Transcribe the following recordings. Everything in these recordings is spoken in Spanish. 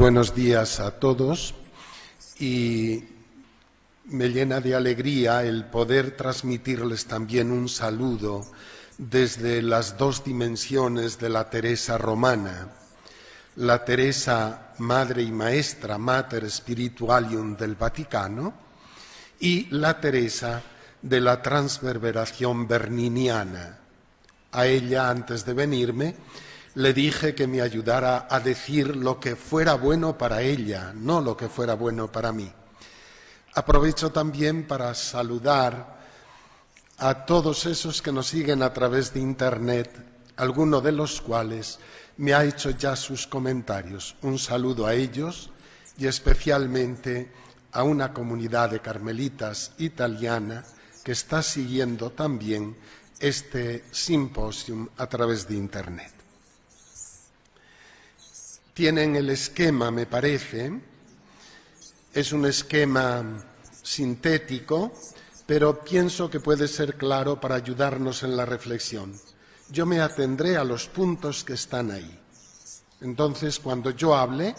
buenos días a todos y me llena de alegría el poder transmitirles también un saludo desde las dos dimensiones de la Teresa romana, la Teresa Madre y Maestra, Mater Spiritualium del Vaticano, y la Teresa de la Transverberación Berniniana. A ella, antes de venirme, le dije que me ayudara a decir lo que fuera bueno para ella, no lo que fuera bueno para mí. Aprovecho también para saludar a todos esos que nos siguen a través de Internet, alguno de los cuales me ha hecho ya sus comentarios. Un saludo a ellos y especialmente a una comunidad de carmelitas italiana que está siguiendo también este simposium a través de Internet. Tienen el esquema, me parece, es un esquema sintético, pero pienso que puede ser claro para ayudarnos en la reflexión. Yo me atendré a los puntos que están ahí. Entonces, cuando yo hable,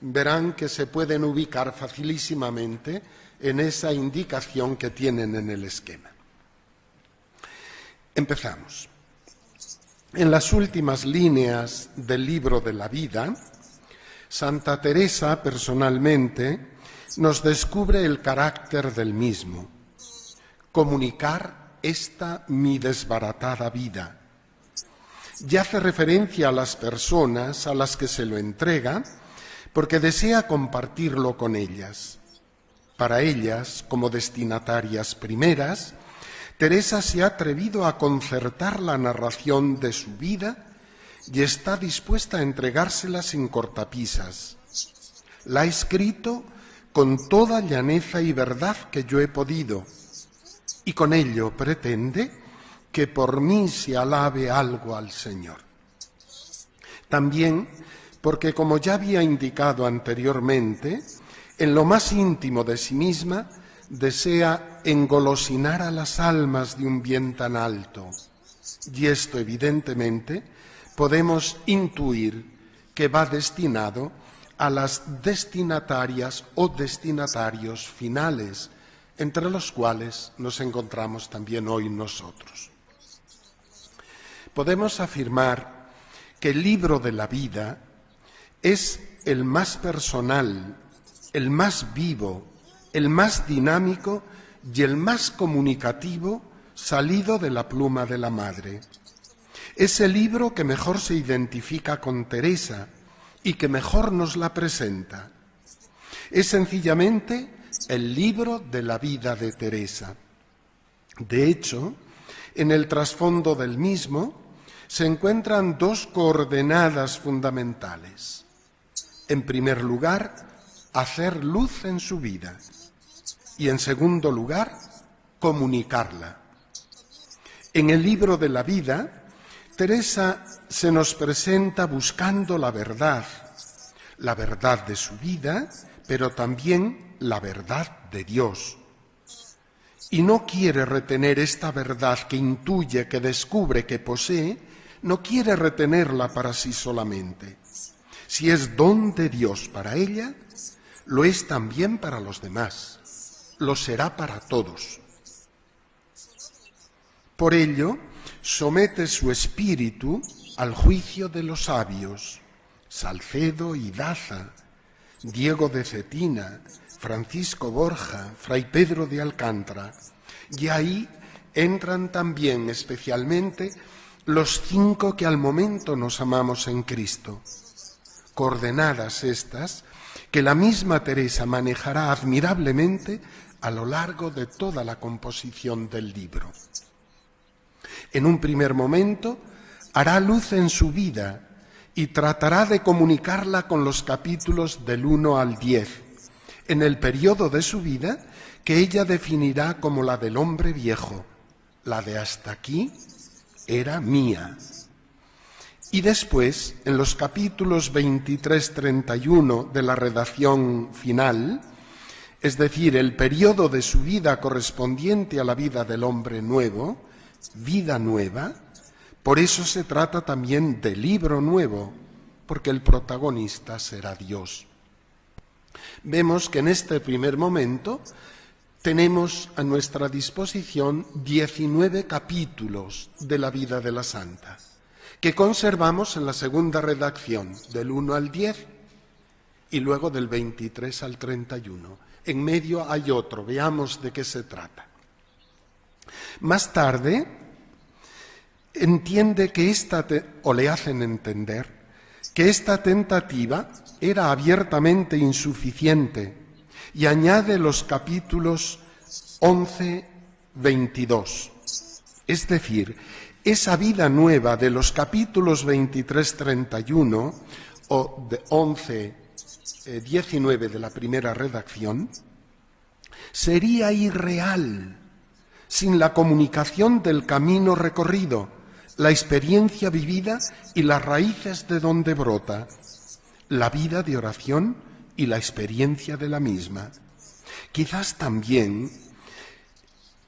verán que se pueden ubicar facilísimamente en esa indicación que tienen en el esquema. Empezamos. En las últimas líneas del libro de la vida, Santa Teresa, personalmente, nos descubre el carácter del mismo. Comunicar esta mi desbaratada vida. Y hace referencia a las personas a las que se lo entrega, porque desea compartirlo con ellas. Para ellas, como destinatarias primeras, Teresa se ha atrevido a concertar la narración de su vida y está dispuesta a entregársela sin cortapisas. La ha escrito con toda llaneza y verdad que yo he podido, y con ello pretende que por mí se alabe algo al Señor. También porque, como ya había indicado anteriormente, en lo más íntimo de sí misma desea engolosinar a las almas de un bien tan alto. Y esto, evidentemente, podemos intuir que va destinado a las destinatarias o destinatarios finales, entre los cuales nos encontramos también hoy nosotros. Podemos afirmar que el libro de la vida es el más personal, el más vivo, el más dinámico y el más comunicativo salido de la pluma de la Madre. Es el libro que mejor se identifica con Teresa y que mejor nos la presenta. Es sencillamente el libro de la vida de Teresa. De hecho, en el trasfondo del mismo se encuentran dos coordenadas fundamentales. En primer lugar, hacer luz en su vida y, en segundo lugar, comunicarla. En el libro de la vida, Teresa se nos presenta buscando la verdad de su vida, pero también la verdad de Dios. Y no quiere retener esta verdad que intuye, que descubre, que posee, no quiere retenerla para sí solamente. Si es don de Dios para ella, lo es también para los demás, lo será para todos. Por ello, somete su espíritu al juicio de los sabios, Salcedo y Daza, Diego de Cetina, Francisco Borja, Fray Pedro de Alcántara, y ahí entran también especialmente los 5 que al momento nos amamos en Cristo. Coordenadas estas que la misma Teresa manejará admirablemente a lo largo de toda la composición del libro. En un primer momento hará luz en su vida y tratará de comunicarla con los capítulos del 1 al 10, en el periodo de su vida que ella definirá como la del hombre viejo, la de hasta aquí era mía. Y después, en los capítulos 23-31 de la redacción final, es decir, el periodo de su vida correspondiente a la vida del hombre nuevo, vida nueva, por eso se trata también de libro nuevo, porque el protagonista será Dios. Vemos que en este primer momento tenemos a nuestra disposición 19 capítulos de la vida de la santa, que conservamos en la segunda redacción, del 1 al 10 y luego del 23 al 31. En medio hay otro, veamos de qué se trata. Más tarde entiende que o le hacen entender que esta tentativa era abiertamente insuficiente y añade los capítulos 11, 22. Es decir, esa vida nueva de los capítulos 23, 31 o de 11, 19 de la primera redacción sería irreal sin la comunicación del camino recorrido, la experiencia vivida y las raíces de donde brota, la vida de oración y la experiencia de la misma. Quizás también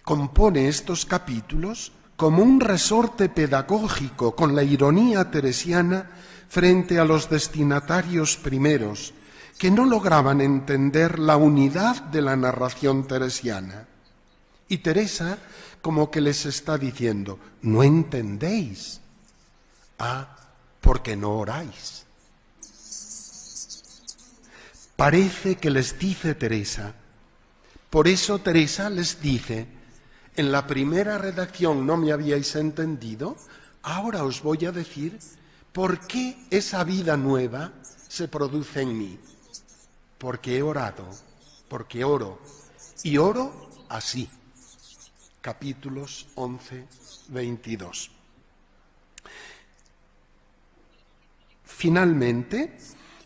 compone estos capítulos como un resorte pedagógico con la ironía teresiana frente a los destinatarios primeros, que no lograban entender la unidad de la narración teresiana. Y Teresa como que les está diciendo, ¿no entendéis? Ah, porque no oráis. Parece que les dice Teresa. Por eso Teresa les dice, en la primera redacción no me habíais entendido, ahora os voy a decir por qué esa vida nueva se produce en mí. Porque he orado, porque oro, y oro así. Capítulos 11, 22. Finalmente,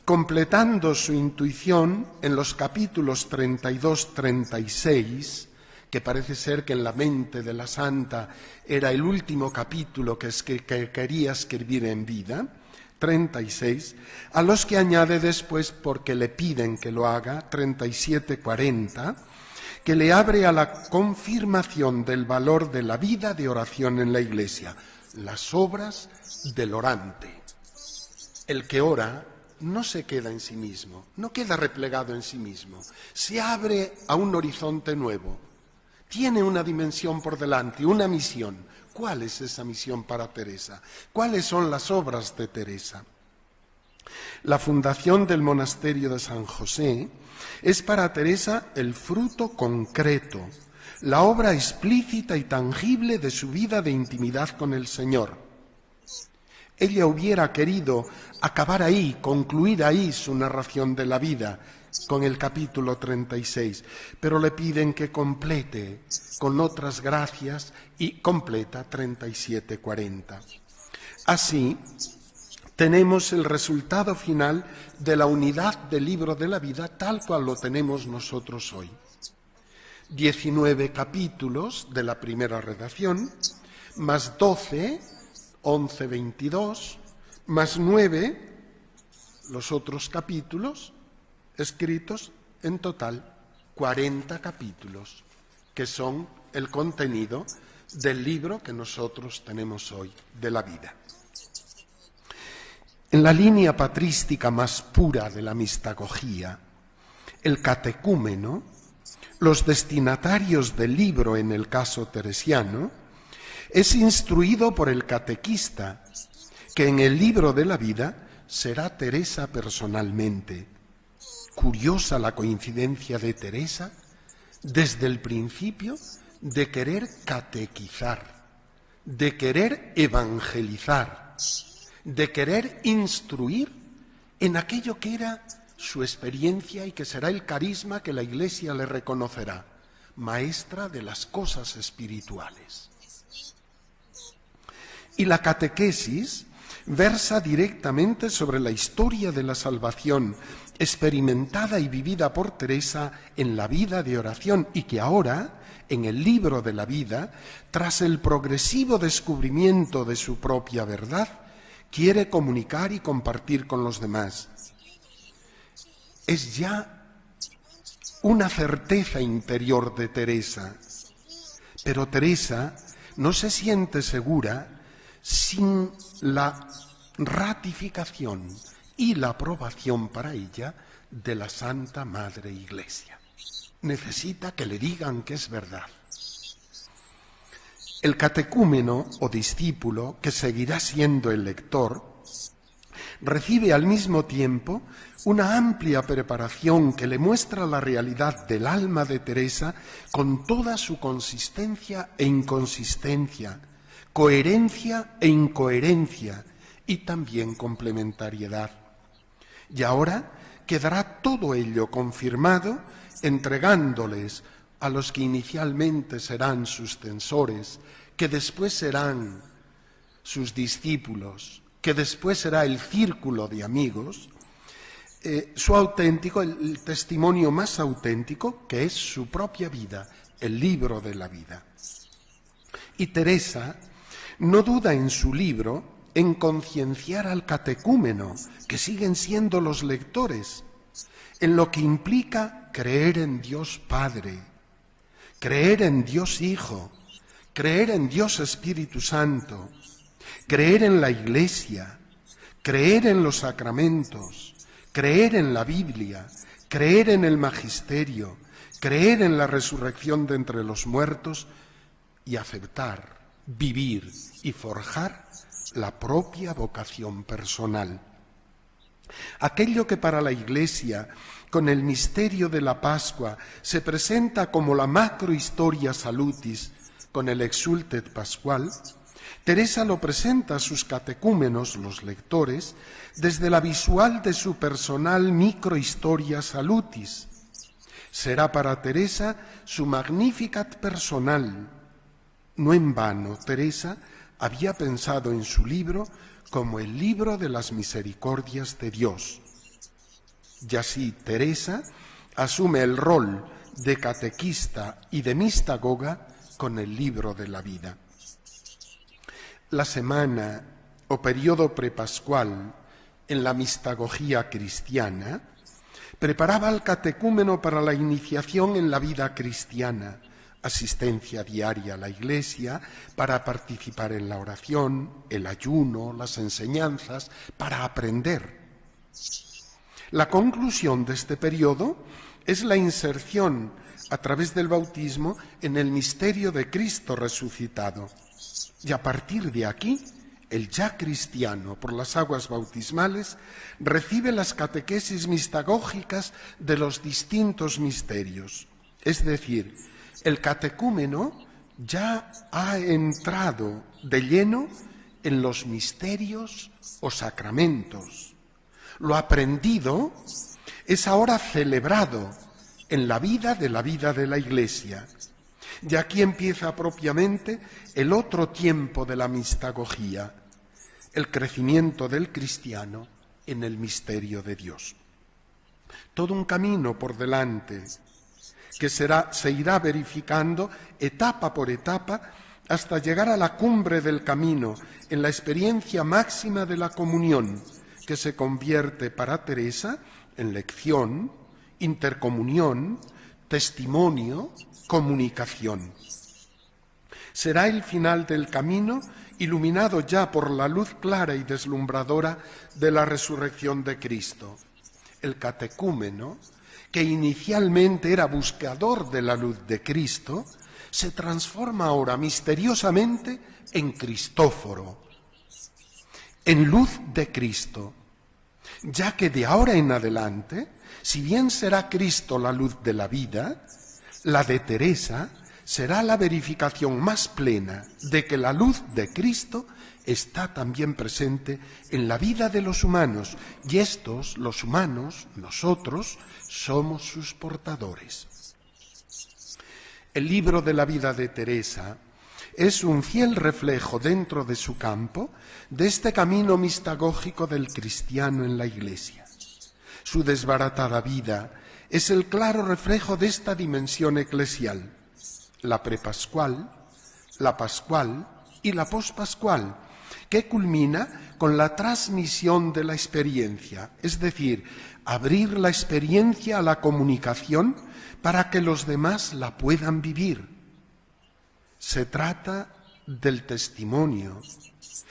completando su intuición en los capítulos 32, 36, que parece ser que en la mente de la santa era el último capítulo que quería escribir en vida, 36, a los que añade después, porque le piden que lo haga, 37, 40, que le abre a la confirmación del valor de la vida de oración en la Iglesia, las obras del orante. El que ora no se queda en sí mismo, no queda replegado en sí mismo, se abre a un horizonte nuevo, tiene una dimensión por delante, una misión. ¿Cuál es esa misión para Teresa? ¿Cuáles son las obras de Teresa? La fundación del monasterio de San José es para Teresa el fruto concreto, la obra explícita y tangible de su vida de intimidad con el Señor. Ella hubiera querido acabar ahí, concluir ahí su narración de la vida con el capítulo 36, pero le piden que complete con otras gracias y completa 37-40. Así, tenemos el resultado final de la unidad del libro de la vida tal cual lo tenemos nosotros hoy. 19 capítulos de la primera redacción, más 12, 11, 22, más 9, los otros capítulos escritos, en total 40 capítulos, que son el contenido del libro que nosotros tenemos hoy, de la vida. En la línea patrística más pura de la mistagogía, el catecúmeno, los destinatarios del libro en el caso teresiano, es instruido por el catequista, que en el libro de la vida será Teresa personalmente. Curiosa la coincidencia de Teresa desde el principio de querer catequizar, de querer evangelizar, de querer instruir en aquello que era su experiencia y que será el carisma que la Iglesia le reconocerá, maestra de las cosas espirituales. Y la catequesis versa directamente sobre la historia de la salvación experimentada y vivida por Teresa en la vida de oración y que ahora, en el libro de la vida, tras el progresivo descubrimiento de su propia verdad, quiere comunicar y compartir con los demás. Es ya una certeza interior de Teresa, pero Teresa no se siente segura sin la ratificación y la aprobación para ella de la Santa Madre Iglesia. Necesita que le digan que es verdad. El catecúmeno o discípulo, que seguirá siendo el lector, recibe al mismo tiempo una amplia preparación que le muestra la realidad del alma de Teresa con toda su consistencia e inconsistencia, coherencia e incoherencia y también complementariedad. Y ahora quedará todo ello confirmado entregándoles a los que inicialmente serán sus censores, que después serán sus discípulos, que después será el círculo de amigos, su auténtico, el testimonio más auténtico, que es su propia vida, el libro de la vida. Y Teresa no duda en su libro en concienciar al catecúmeno, que siguen siendo los lectores, en lo que implica creer en Dios Padre, creer en Dios Hijo, creer en Dios Espíritu Santo, creer en la Iglesia, creer en los sacramentos, creer en la Biblia, creer en el magisterio, creer en la resurrección de entre los muertos y aceptar, vivir y forjar la propia vocación personal. Aquello que para la Iglesia, con el misterio de la Pascua, se presenta como la macrohistoria salutis, con el exultet pascual, Teresa lo presenta a sus catecúmenos, los lectores, desde la visual de su personal microhistoria salutis. Será para Teresa su Magnificat personal. No en vano, Teresa había pensado en su libro como el libro de las misericordias de Dios. Y así Teresa asume el rol de catequista y de mistagoga con el libro de la vida. La semana o periodo prepascual en la mistagogía cristiana preparaba al catecúmeno para la iniciación en la vida cristiana, asistencia diaria a la Iglesia, para participar en la oración, el ayuno, las enseñanzas, para aprender. La conclusión de este periodo es la inserción a través del bautismo en el misterio de Cristo resucitado. Y a partir de aquí, el ya cristiano, por las aguas bautismales, recibe las catequesis mistagógicas de los distintos misterios. Es decir, el catecúmeno ya ha entrado de lleno en los misterios o sacramentos. Lo aprendido es ahora celebrado en la vida de la Iglesia. Y aquí empieza propiamente el otro tiempo de la mistagogía, el crecimiento del cristiano en el misterio de Dios. Todo un camino por delante que se irá verificando etapa por etapa hasta llegar a la cumbre del camino en la experiencia máxima de la comunión, que se convierte para Teresa en lección, intercomunión, testimonio, comunicación. Será el final del camino iluminado ya por la luz clara y deslumbradora de la resurrección de Cristo. El catecúmeno, que inicialmente era buscador de la luz de Cristo, se transforma ahora misteriosamente en Cristóforo, en luz de Cristo, ya que de ahora en adelante, si bien será Cristo la luz de la vida, la de Teresa será la verificación más plena de que la luz de Cristo está también presente en la vida de los humanos, y estos, los humanos, nosotros, somos sus portadores. El libro de la vida de Teresa es un fiel reflejo dentro de su campo de este camino mistagógico del cristiano en la Iglesia. Su desbaratada vida es el claro reflejo de esta dimensión eclesial, la prepascual, la pascual y la pospascual, que culmina con la transmisión de la experiencia, es decir, abrir la experiencia a la comunicación para que los demás la puedan vivir. Se trata del testimonio,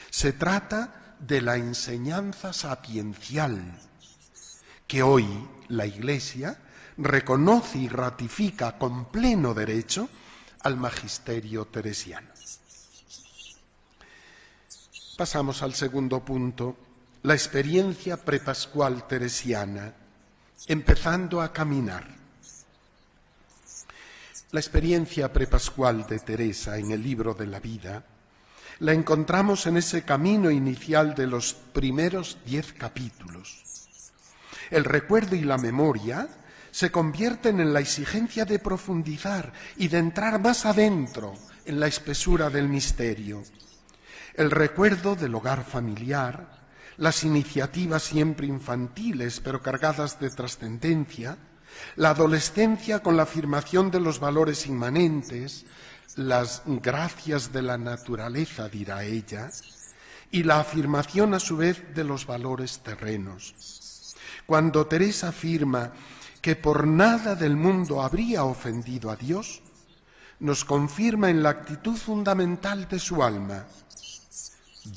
se trata de la enseñanza sapiencial que hoy la Iglesia reconoce y ratifica con pleno derecho al magisterio teresiano. Pasamos al segundo punto, la experiencia prepascual teresiana, empezando a caminar. La experiencia prepascual de Teresa en el libro de la vida la encontramos en ese camino inicial de los primeros 10 capítulos. El recuerdo y la memoria se convierten en la exigencia de profundizar y de entrar más adentro en la espesura del misterio. El recuerdo del hogar familiar, las iniciativas siempre infantiles pero cargadas de trascendencia, la adolescencia con la afirmación de los valores inmanentes, las gracias de la naturaleza, dirá ella, y la afirmación a su vez de los valores terrenos. Cuando Teresa afirma que por nada del mundo habría ofendido a Dios, nos confirma en la actitud fundamental de su alma.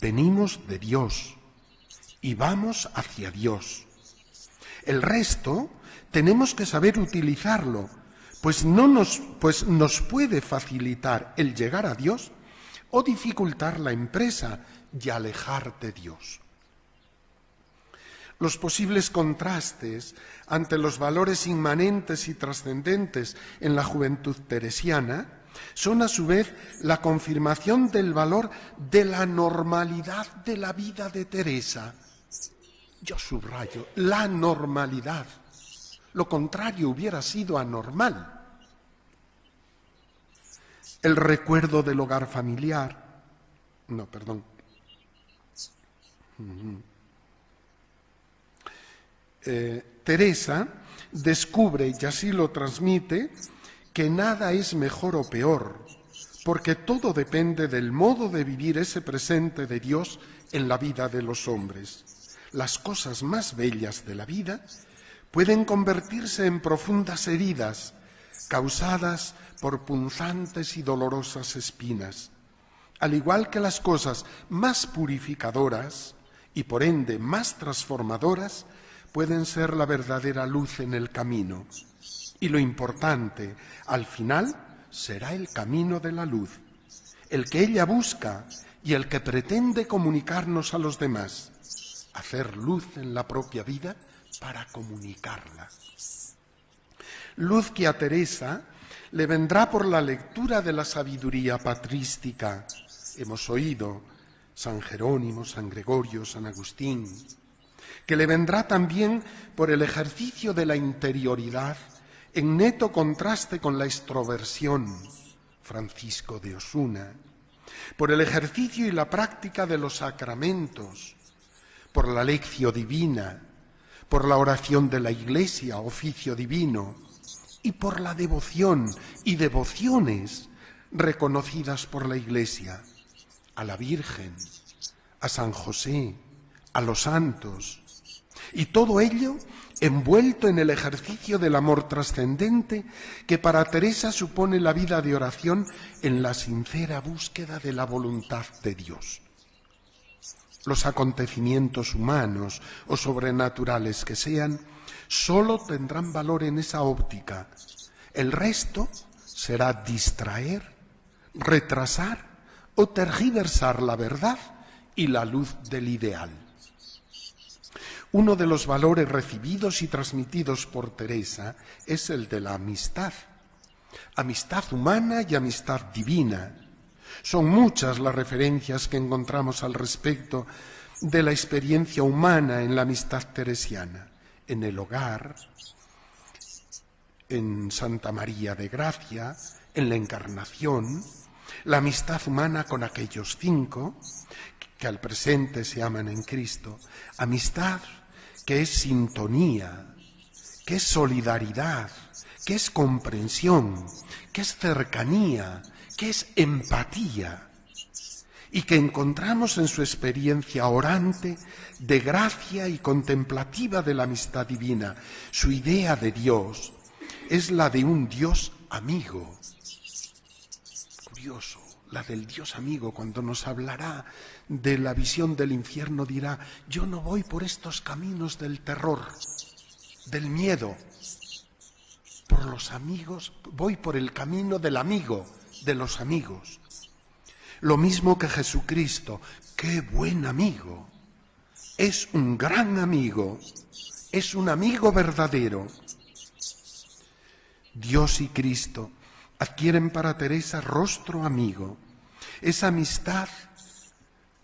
Venimos de Dios y vamos hacia Dios. El resto tenemos que saber utilizarlo, pues nos puede facilitar el llegar a Dios o dificultar la empresa y alejar de Dios. Los posibles contrastes ante los valores inmanentes y trascendentes en la juventud teresiana son a su vez la confirmación del valor de la normalidad de la vida de Teresa. Yo subrayo, la normalidad. Lo contrario hubiera sido anormal. El recuerdo del hogar familiar. Teresa descubre, y así lo transmite, que nada es mejor o peor, porque todo depende del modo de vivir ese presente de Dios en la vida de los hombres. Las cosas más bellas de la vida pueden convertirse en profundas heridas causadas por punzantes y dolorosas espinas, al igual que las cosas más purificadoras y por ende más transformadoras pueden ser la verdadera luz en el camino. Y lo importante, al final, será el camino de la luz, el que ella busca y el que pretende comunicarnos a los demás, hacer luz en la propia vida para comunicarla. Luz que a Teresa le vendrá por la lectura de la sabiduría patrística. Hemos oído San Jerónimo, San Gregorio, San Agustín, que le vendrá también por el ejercicio de la interioridad en neto contraste con la extroversión, Francisco de Osuna, por el ejercicio y la práctica de los sacramentos, por la lección divina, por la oración de la Iglesia, oficio divino, y por la devoción y devociones reconocidas por la Iglesia, a la Virgen, a San José, a los santos, y todo ello envuelto en el ejercicio del amor trascendente que para Teresa supone la vida de oración en la sincera búsqueda de la voluntad de Dios. Los acontecimientos humanos o sobrenaturales que sean, solo tendrán valor en esa óptica. El resto será distraer, retrasar o tergiversar la verdad y la luz del ideal. Uno de los valores recibidos y transmitidos por Teresa es el de la amistad humana y amistad divina. Son muchas las referencias que encontramos al respecto de la experiencia humana en la amistad teresiana, en el hogar, en Santa María de Gracia, en la Encarnación, la amistad humana con aquellos 5 que al presente se aman en Cristo, amistad que es sintonía, que es solidaridad, que es comprensión, que es cercanía, que es empatía, y que encontramos en su experiencia orante de gracia y contemplativa de la amistad divina. Su idea de Dios es la de un Dios amigo. Curioso. la del Dios amigo, cuando nos hablará de la visión del infierno, dirá: yo no voy por estos caminos del terror, del miedo, por los amigos, voy por el camino del amigo, de los amigos. Lo mismo que Jesucristo, qué buen amigo, es un gran amigo, es un amigo verdadero. Dios y Cristo adquieren para Teresa rostro amigo. Esa amistad,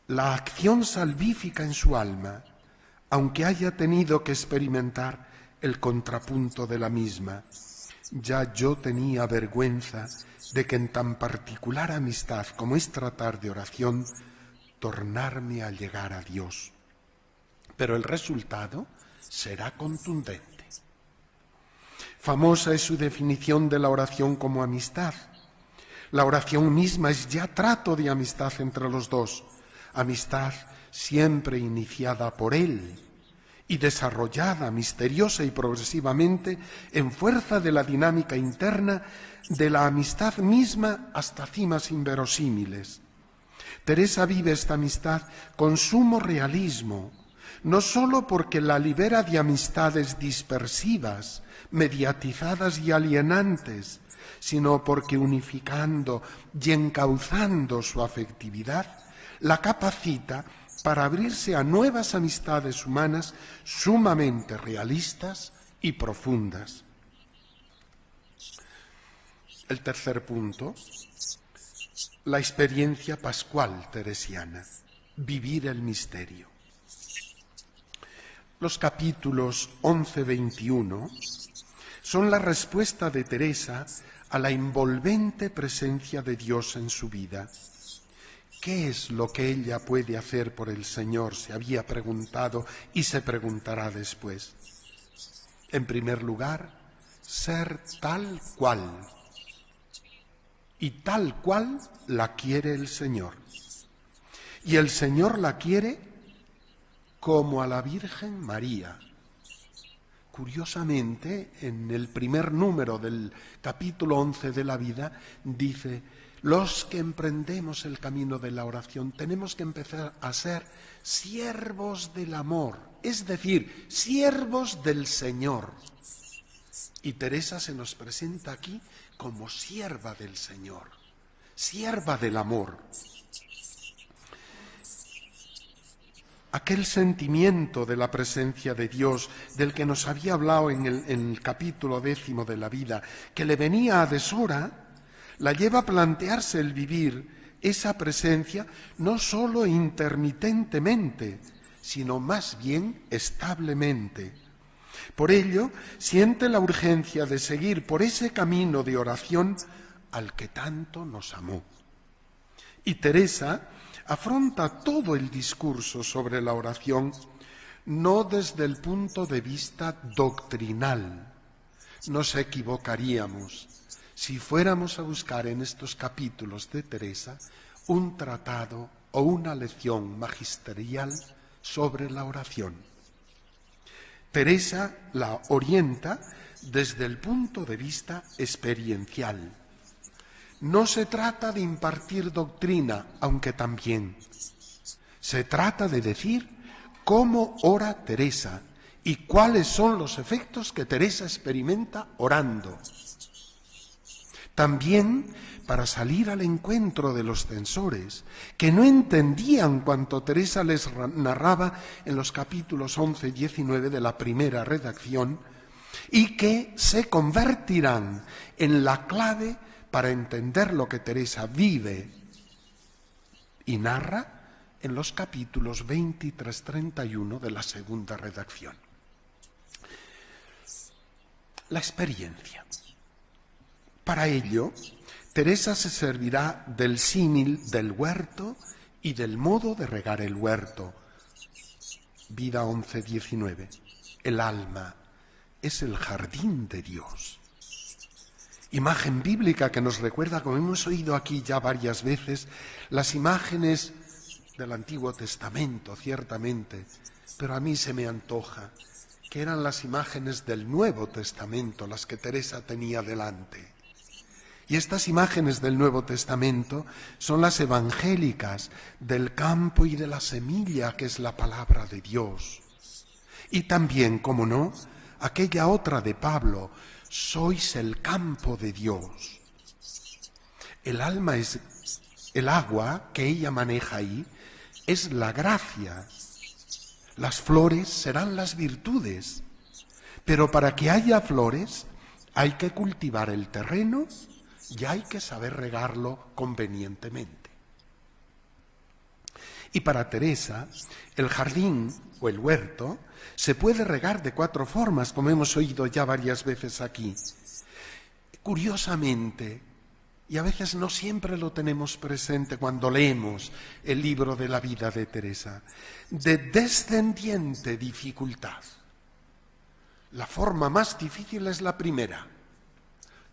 la acción salvífica en su alma, aunque haya tenido que experimentar el contrapunto de la misma. Ya yo tenía vergüenza de que en tan particular amistad como es tratar de oración, tornarme a llegar a Dios. Pero el resultado será contundente. Famosa es su definición de la oración como amistad. La oración misma es ya trato de amistad entre los dos, amistad siempre iniciada por Él y desarrollada misteriosa y progresivamente en fuerza de la dinámica interna de la amistad misma hasta cimas inverosímiles. Teresa vive esta amistad con sumo realismo, no sólo porque la libera de amistades dispersivas, mediatizadas y alienantes, sino porque unificando y encauzando su afectividad, la capacita para abrirse a nuevas amistades humanas sumamente realistas y profundas. El tercer punto, la experiencia pascual teresiana, vivir el misterio. Los capítulos 11-21 son la respuesta de Teresa a la envolvente presencia de Dios en su vida. ¿Qué es lo que ella puede hacer por el Señor?, se había preguntado y se preguntará después. En primer lugar, ser tal cual. Y tal cual la quiere el Señor. Y el Señor la quiere como a la Virgen María. Curiosamente, en el primer número del capítulo 11 de la vida, dice: los que emprendemos el camino de la oración tenemos que empezar a ser siervos del amor, es decir, siervos del Señor. Y Teresa se nos presenta aquí como sierva del Señor, sierva del amor. Aquel sentimiento de la presencia de Dios del que nos había hablado en el capítulo 10 de la vida, que le venía a deshora, la lleva a plantearse el vivir esa presencia no sólo intermitentemente, sino más bien establemente. Por ello, siente la urgencia de seguir por ese camino de oración al que tanto nos amó. Y Teresa afronta todo el discurso sobre la oración no desde el punto de vista doctrinal. Nos equivocaríamos si fuéramos a buscar en estos capítulos de Teresa un tratado o una lección magisterial sobre la oración. Teresa la orienta desde el punto de vista experiencial. No se trata de impartir doctrina, aunque también. Se trata de decir cómo ora Teresa y cuáles son los efectos que Teresa experimenta orando. También para salir al encuentro de los censores, que no entendían cuanto Teresa les narraba en los capítulos 11 y 19 de la primera redacción, y que se convertirán en la clave para entender lo que Teresa vive y narra en los capítulos 23-31 de la segunda redacción. La experiencia. Para ello, Teresa se servirá del símil del huerto y del modo de regar el huerto. Vida 11-19. El alma es el jardín de Dios. Imagen bíblica que nos recuerda, como hemos oído aquí ya varias veces, las imágenes del Antiguo Testamento, ciertamente, pero a mí se me antoja que eran las imágenes del Nuevo Testamento las que Teresa tenía delante. Y estas imágenes del Nuevo Testamento son las evangélicas del campo y de la semilla que es la palabra de Dios. Y también, como no, aquella otra de Pablo, sois el campo de Dios. El alma es el agua que ella maneja ahí, es la gracia. Las flores serán las virtudes, pero para que haya flores hay que cultivar el terreno y hay que saber regarlo convenientemente. Y para Teresa, el jardín o el huerto se puede regar de 4 formas, como hemos oído ya varias veces aquí. Curiosamente, y a veces no siempre lo tenemos presente cuando leemos el libro de la vida de Teresa, de descendiente dificultad. La forma más difícil es la primera.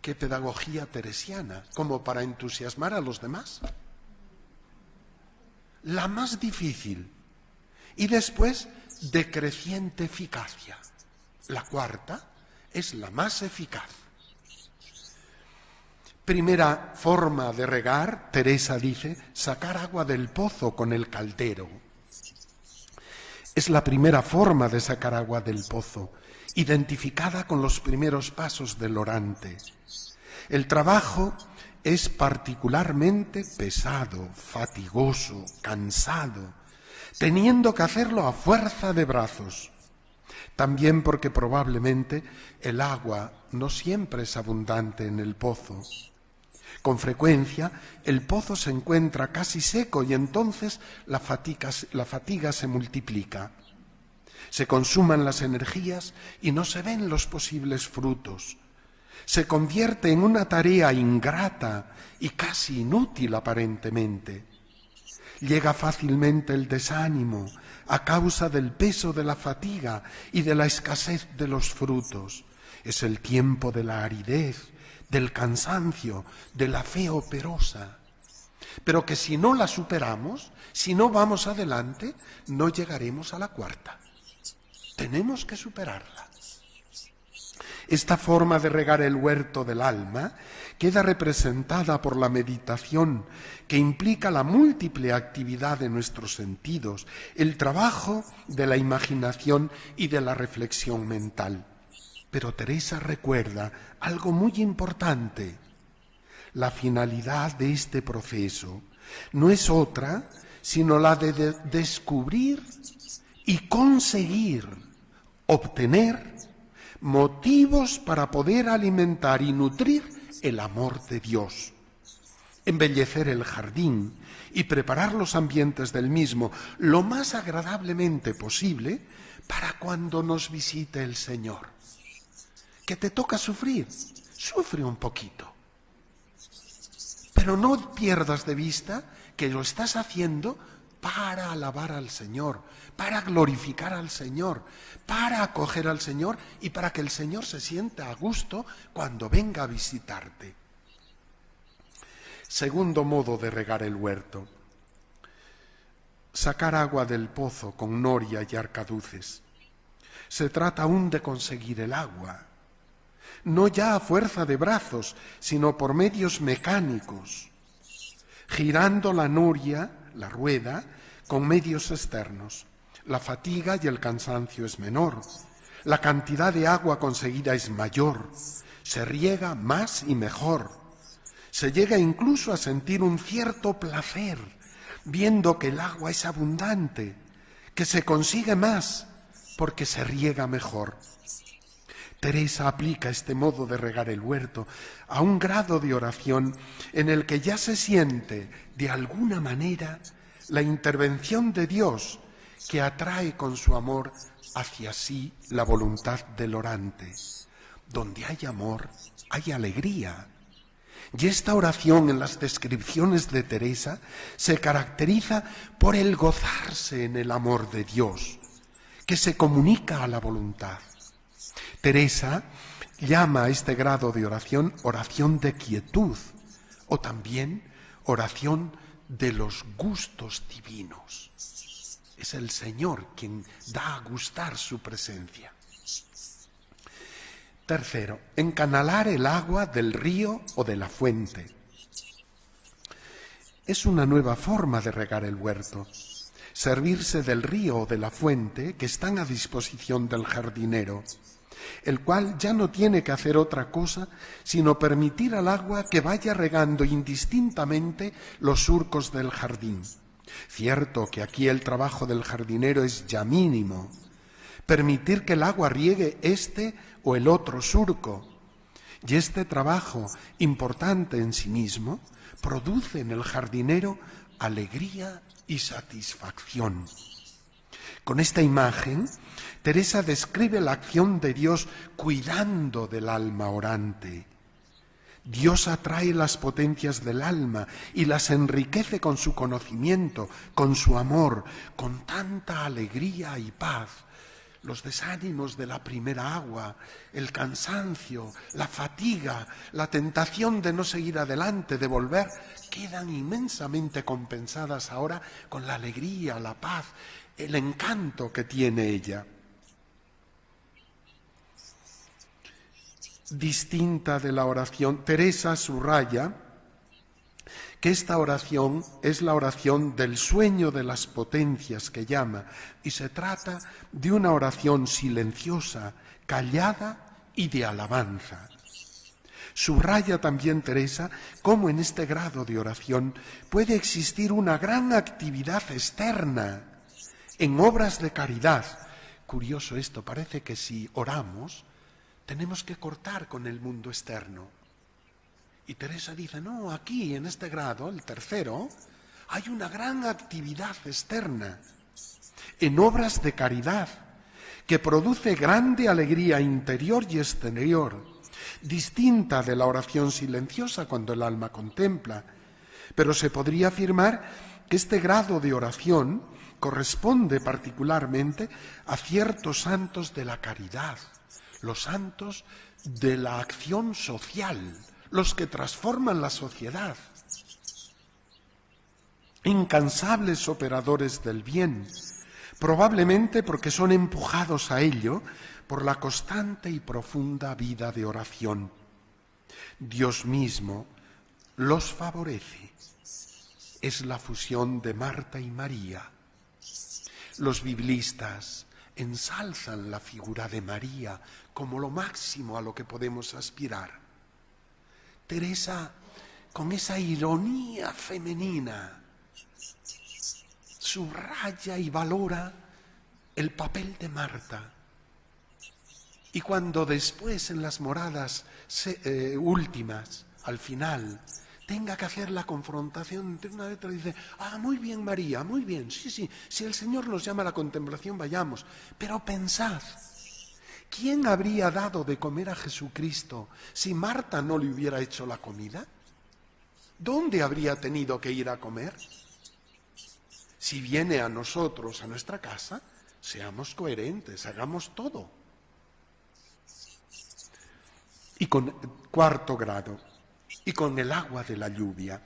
¿Qué pedagogía teresiana? ¿Como para entusiasmar a los demás? La más difícil. Y después, de creciente eficacia. La cuarta es la más eficaz. Primera forma de regar, Teresa dice, sacar agua del pozo con el caldero. Es la primera forma de sacar agua del pozo, identificada con los primeros pasos del orante. El trabajo es particularmente pesado, fatigoso, cansado, teniendo que hacerlo a fuerza de brazos. También porque probablemente el agua no siempre es abundante en el pozo. Con frecuencia el pozo se encuentra casi seco y entonces la fatiga se multiplica. Se consuman las energías y no se ven los posibles frutos. Se convierte en una tarea ingrata y casi inútil aparentemente. Llega fácilmente el desánimo a causa del peso de la fatiga y de la escasez de los frutos. Es el tiempo de la aridez, del cansancio, de la fe operosa. Pero que si no la superamos, si no vamos adelante, no llegaremos a la cuarta. Tenemos que superarla. Esta forma de regar el huerto del alma queda representada por la meditación, que implica la múltiple actividad de nuestros sentidos, el trabajo de la imaginación y de la reflexión mental. Pero Teresa recuerda algo muy importante. La finalidad de este proceso no es otra sino la de descubrir y conseguir, obtener motivos para poder alimentar y nutrir el amor de Dios, embellecer el jardín y preparar los ambientes del mismo lo más agradablemente posible para cuando nos visite el Señor. ¿Que te toca sufrir? Sufre un poquito. Pero no pierdas de vista que lo estás haciendo para alabar al Señor, para glorificar al Señor, para acoger al Señor y para que el Señor se sienta a gusto cuando venga a visitarte. Segundo modo de regar el huerto. Sacar agua del pozo con noria y arcaduces. Se trata aún de conseguir el agua, no ya a fuerza de brazos, sino por medios mecánicos, girando la noria, la rueda, con medios externos. La fatiga y el cansancio es menor, la cantidad de agua conseguida es mayor, se riega más y mejor. Se llega incluso a sentir un cierto placer, viendo que el agua es abundante, que se consigue más porque se riega mejor. Teresa aplica este modo de regar el huerto a un grado de oración en el que ya se siente, de alguna manera, la intervención de Dios que atrae con su amor hacia sí la voluntad del orante. Donde hay amor, hay alegría. Y esta oración en las descripciones de Teresa se caracteriza por el gozarse en el amor de Dios, que se comunica a la voluntad. Teresa llama a este grado de oración oración de quietud o también oración de los gustos divinos. Es el Señor quien da a gustar su presencia. Tercero, encanalar el agua del río o de la fuente. Es una nueva forma de regar el huerto. Servirse del río o de la fuente que están a disposición del jardinero, el cual ya no tiene que hacer otra cosa sino permitir al agua que vaya regando indistintamente los surcos del jardín. Cierto que aquí el trabajo del jardinero es ya mínimo, permitir que el agua riegue este o el otro surco, y este trabajo, importante en sí mismo, produce en el jardinero alegría y satisfacción. Con esta imagen, Teresa describe la acción de Dios cuidando del alma orante. Dios atrae las potencias del alma y las enriquece con su conocimiento, con su amor, con tanta alegría y paz. Los desánimos de la primera agua, el cansancio, la fatiga, la tentación de no seguir adelante, de volver, quedan inmensamente compensadas ahora con la alegría, la paz, el encanto que tiene ella. Distinta de la oración, Teresa subraya que esta oración es la oración del sueño de las potencias que llama, y se trata de una oración silenciosa, callada y de alabanza. Subraya también Teresa cómo en este grado de oración puede existir una gran actividad externa en obras de caridad. Curioso esto, parece que si oramos tenemos que cortar con el mundo externo. Y Teresa dice, no, aquí en este grado, el tercero, hay una gran actividad externa en obras de caridad que produce grande alegría interior y exterior, distinta de la oración silenciosa cuando el alma contempla. Pero se podría afirmar que este grado de oración corresponde particularmente a ciertos santos de la caridad, los santos de la acción social, los que transforman la sociedad, incansables operadores del bien, probablemente porque son empujados a ello por la constante y profunda vida de oración. Dios mismo los favorece. Es la fusión de Marta y María. Los biblistas ensalzan la figura de María como lo máximo a lo que podemos aspirar. Teresa, con esa ironía femenina, subraya y valora el papel de Marta. Y cuando después en las moradas últimas, al final, tenga que hacer la confrontación entre una y otra, dice, muy bien María, muy bien, sí, si el Señor nos llama a la contemplación, vayamos, pero pensad, ¿quién habría dado de comer a Jesucristo si Marta no le hubiera hecho la comida? ¿Dónde habría tenido que ir a comer? Si viene a nosotros, a nuestra casa, seamos coherentes, hagamos todo. Y con cuarto grado, y con el agua de la lluvia.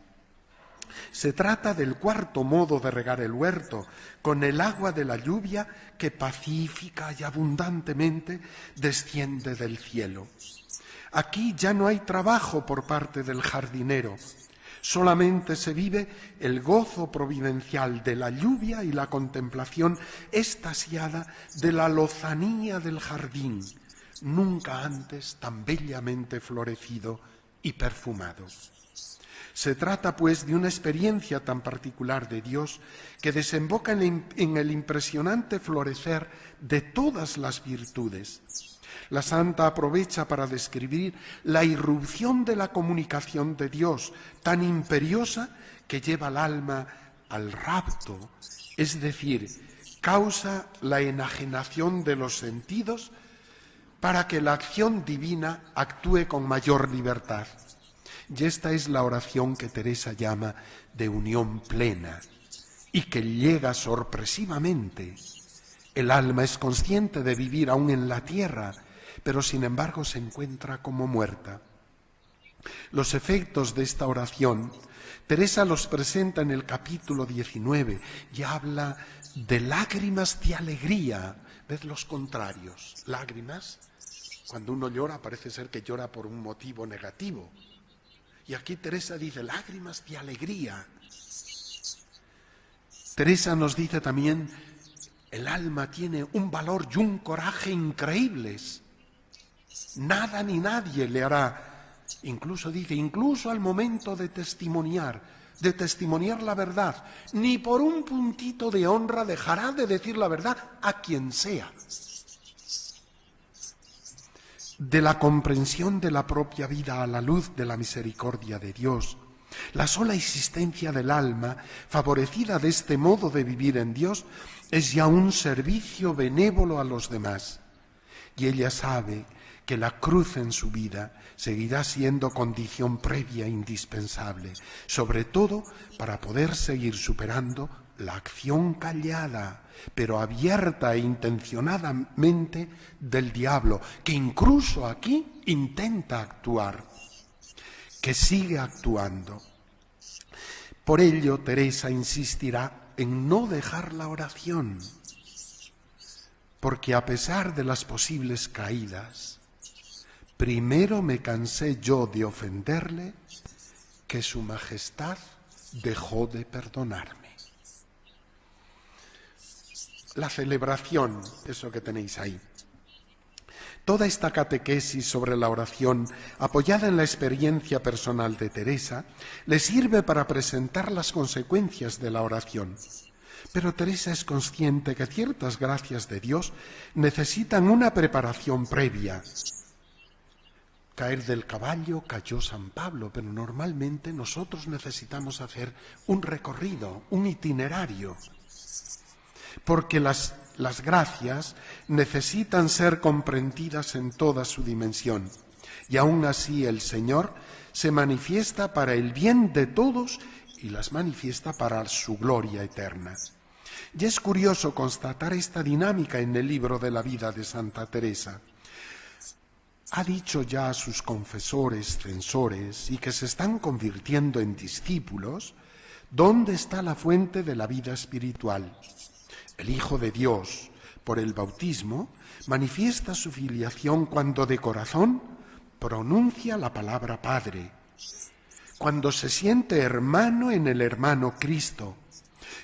Se trata del cuarto modo de regar el huerto, con el agua de la lluvia que pacífica y abundantemente desciende del cielo. Aquí ya no hay trabajo por parte del jardinero, solamente se vive el gozo providencial de la lluvia y la contemplación extasiada de la lozanía del jardín, nunca antes tan bellamente florecido y perfumado. Se trata, pues, de una experiencia tan particular de Dios que desemboca en el impresionante florecer de todas las virtudes. La santa aprovecha para describir la irrupción de la comunicación de Dios, tan imperiosa que lleva al alma al rapto, es decir, causa la enajenación de los sentidos para que la acción divina actúe con mayor libertad. Y esta es la oración que Teresa llama de unión plena y que llega sorpresivamente. El alma es consciente de vivir aún en la tierra, pero sin embargo se encuentra como muerta. Los efectos de esta oración, Teresa los presenta en el capítulo 19 y habla de lágrimas de alegría. ¿Ves los contrarios? Lágrimas Cuando uno llora parece ser que llora por un motivo negativo. Y aquí Teresa dice lágrimas de alegría. Teresa nos dice también, el alma tiene un valor y un coraje increíbles. Nada ni nadie le hará, incluso dice, incluso al momento de testimoniar la verdad, ni por un puntito de honra dejará de decir la verdad a quien sea. De la comprensión de la propia vida a la luz de la misericordia de Dios, la sola existencia del alma, favorecida de este modo de vivir en Dios, es ya un servicio benévolo a los demás. Y ella sabe que la cruz en su vida seguirá siendo condición previa e indispensable, sobre todo para poder seguir superando la acción callada, pero abierta e intencionadamente del diablo, que incluso aquí intenta actuar, que sigue actuando. Por ello, Teresa insistirá en no dejar la oración, porque a pesar de las posibles caídas, primero me cansé yo de ofenderle que su majestad dejó de perdonarme. La celebración, eso que tenéis ahí. Toda esta catequesis sobre la oración, apoyada en la experiencia personal de Teresa, le sirve para presentar las consecuencias de la oración. Pero Teresa es consciente que ciertas gracias de Dios necesitan una preparación previa. Caer del caballo cayó San Pablo, pero normalmente nosotros necesitamos hacer un recorrido, un itinerario. Porque las gracias necesitan ser comprendidas en toda su dimensión. Y aún así el Señor se manifiesta para el bien de todos y las manifiesta para su gloria eterna. Y es curioso constatar esta dinámica en el libro de la vida de Santa Teresa. Ha dicho ya a sus confesores, censores, y que se están convirtiendo en discípulos, ¿dónde está la fuente de la vida espiritual? El Hijo de Dios, por el bautismo, manifiesta su filiación cuando de corazón pronuncia la palabra Padre, cuando se siente hermano en el hermano Cristo,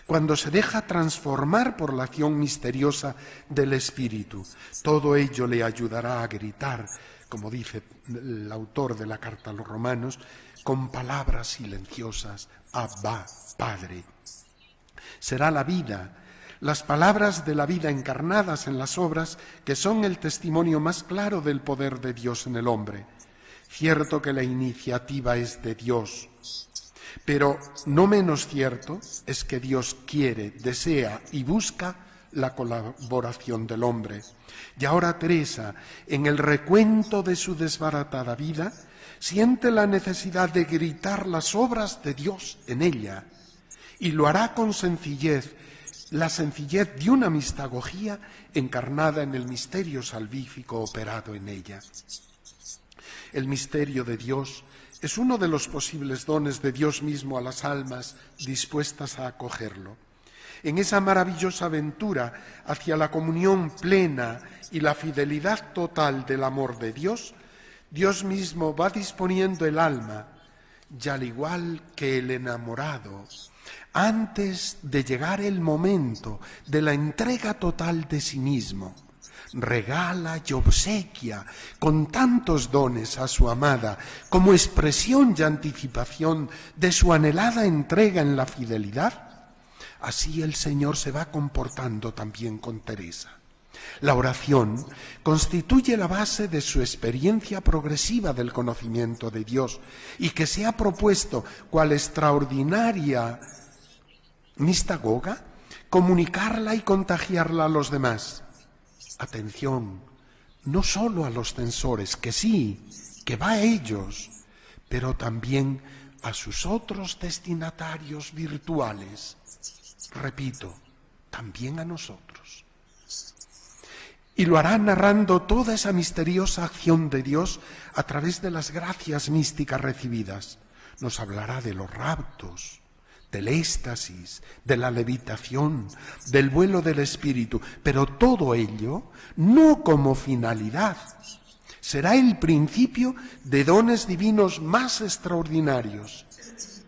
cuando se deja transformar por la acción misteriosa del Espíritu. Todo ello le ayudará a gritar, como dice el autor de la carta a los Romanos, con palabras silenciosas, Abba, Padre. Será la vida, las palabras de la vida encarnadas en las obras, que son el testimonio más claro del poder de Dios en el hombre. Cierto que la iniciativa es de Dios, pero no menos cierto es que Dios quiere, desea y busca la colaboración del hombre. Y ahora Teresa, en el recuento de su desbaratada vida, siente la necesidad de gritar las obras de Dios en ella, y lo hará con sencillez, la sencillez de una mistagogía encarnada en el misterio salvífico operado en ella. El misterio de Dios es uno de los posibles dones de Dios mismo a las almas dispuestas a acogerlo. En esa maravillosa aventura hacia la comunión plena y la fidelidad total del amor de Dios, Dios mismo va disponiendo el alma, y al igual que el enamorado, antes de llegar el momento de la entrega total de sí mismo, regala y obsequia con tantos dones a su amada como expresión y anticipación de su anhelada entrega en la fidelidad. Así el Señor se va comportando también con Teresa. La oración constituye la base de su experiencia progresiva del conocimiento de Dios y que se ha propuesto cual extraordinaria mistagoga comunicarla y contagiarla a los demás. Atención, no solo a los censores, que sí, que va a ellos, pero también a sus otros destinatarios virtuales. Repito, también a nosotros. Y lo hará narrando toda esa misteriosa acción de Dios a través de las gracias místicas recibidas. Nos hablará de los raptos, del éxtasis, de la levitación, del vuelo del Espíritu, pero todo ello no como finalidad, Será el principio de dones divinos más extraordinarios.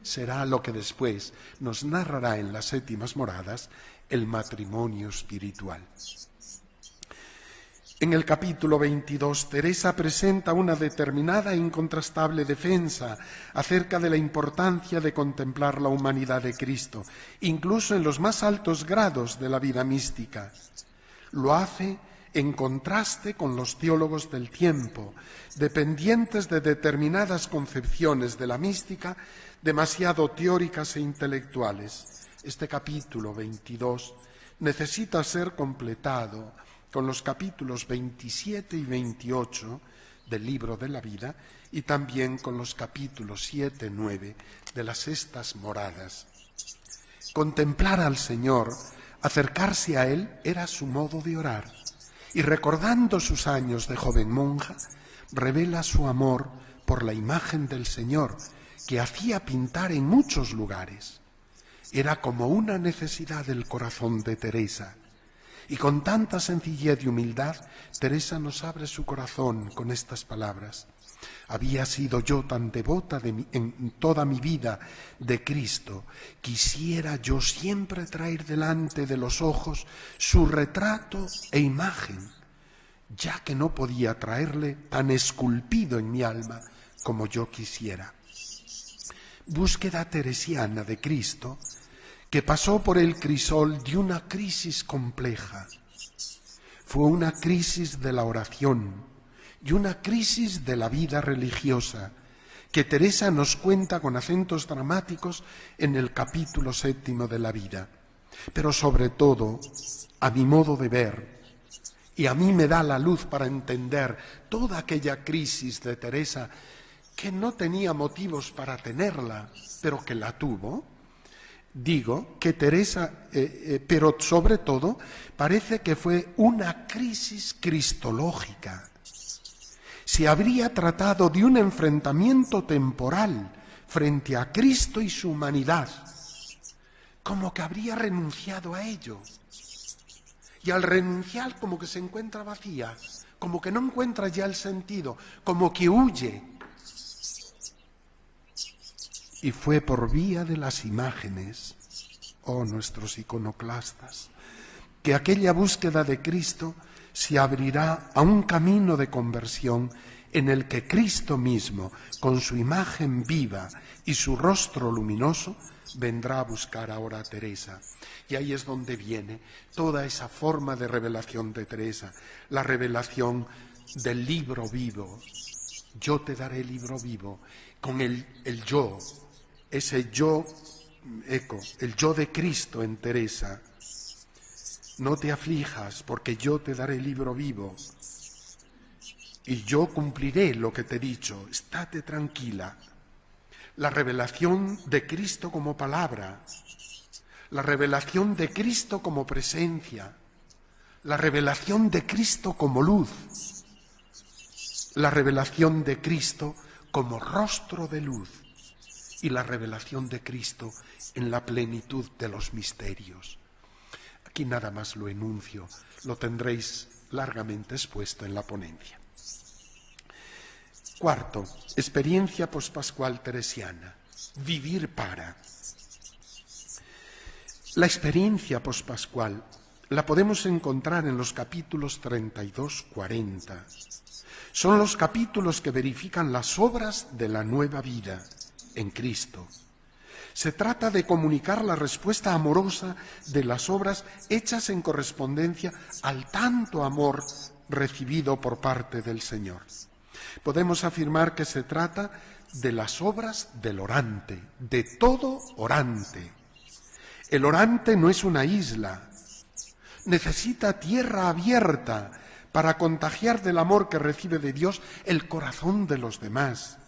Será lo que después nos narrará en las séptimas moradas el matrimonio espiritual. En el capítulo 22, Teresa presenta una determinada e incontrastable defensa acerca de la importancia de contemplar la humanidad de Cristo, incluso en los más altos grados de la vida mística. Lo hace en contraste con los teólogos del tiempo, dependientes de determinadas concepciones de la mística, demasiado teóricas e intelectuales. Este capítulo 22 necesita ser completado con los capítulos 27 y 28 del libro de la vida y también con los capítulos 7 y 9 de las sextas moradas. Contemplar al Señor, acercarse a Él, era su modo de orar, y recordando sus años de joven monja, revela su amor por la imagen del Señor, que hacía pintar en muchos lugares. Era como una necesidad del corazón de Teresa. Y con tanta sencillez y humildad, Teresa nos abre su corazón con estas palabras. Había sido yo tan devota en toda mi vida de Cristo, quisiera yo siempre traer delante de los ojos su retrato e imagen, ya que no podía traerle tan esculpido en mi alma como yo quisiera. Búsqueda teresiana de Cristo, que pasó por el crisol de una crisis compleja. Fue una crisis de la oración y una crisis de la vida religiosa, que Teresa nos cuenta con acentos dramáticos en el capítulo 7 de la vida. Pero sobre todo, a mi modo de ver, y a mí me da la luz para entender toda aquella crisis de Teresa, que no tenía motivos para tenerla, pero que la tuvo. Digo que Teresa, pero sobre todo, parece que fue una crisis cristológica. Se habría tratado de un enfrentamiento temporal frente a Cristo y su humanidad, como que habría renunciado a ello. Y al renunciar, como que se encuentra vacía, como que no encuentra ya el sentido, como que huye. Y fue por vía de las imágenes, oh nuestros iconoclastas, que aquella búsqueda de Cristo se abrirá a un camino de conversión en el que Cristo mismo, con su imagen viva y su rostro luminoso, vendrá a buscar ahora a Teresa. Y ahí es donde viene toda esa forma de revelación de Teresa, la revelación del libro vivo. Yo te daré el libro vivo, con el yo, ese yo, el yo de Cristo en Teresa. No te aflijas, porque yo te daré el libro vivo y yo cumpliré lo que te he dicho. Estate tranquila. La revelación de Cristo como palabra, la revelación de Cristo como presencia, la revelación de Cristo como luz, la revelación de Cristo como rostro de luz y la revelación de Cristo en la plenitud de los misterios. Aquí nada más lo enuncio, lo tendréis largamente expuesto en la ponencia. Cuarto, experiencia pospascual teresiana, vivir para. La experiencia pospascual la podemos encontrar en los capítulos 32-40. Son los capítulos que verifican las obras de la nueva vida en Cristo. Se trata de comunicar la respuesta amorosa de las obras hechas en correspondencia al tanto amor recibido por parte del Señor. Podemos afirmar que se trata de las obras del orante, de todo orante. El orante no es una isla, necesita tierra abierta para contagiar del amor que recibe de Dios el corazón de los demás.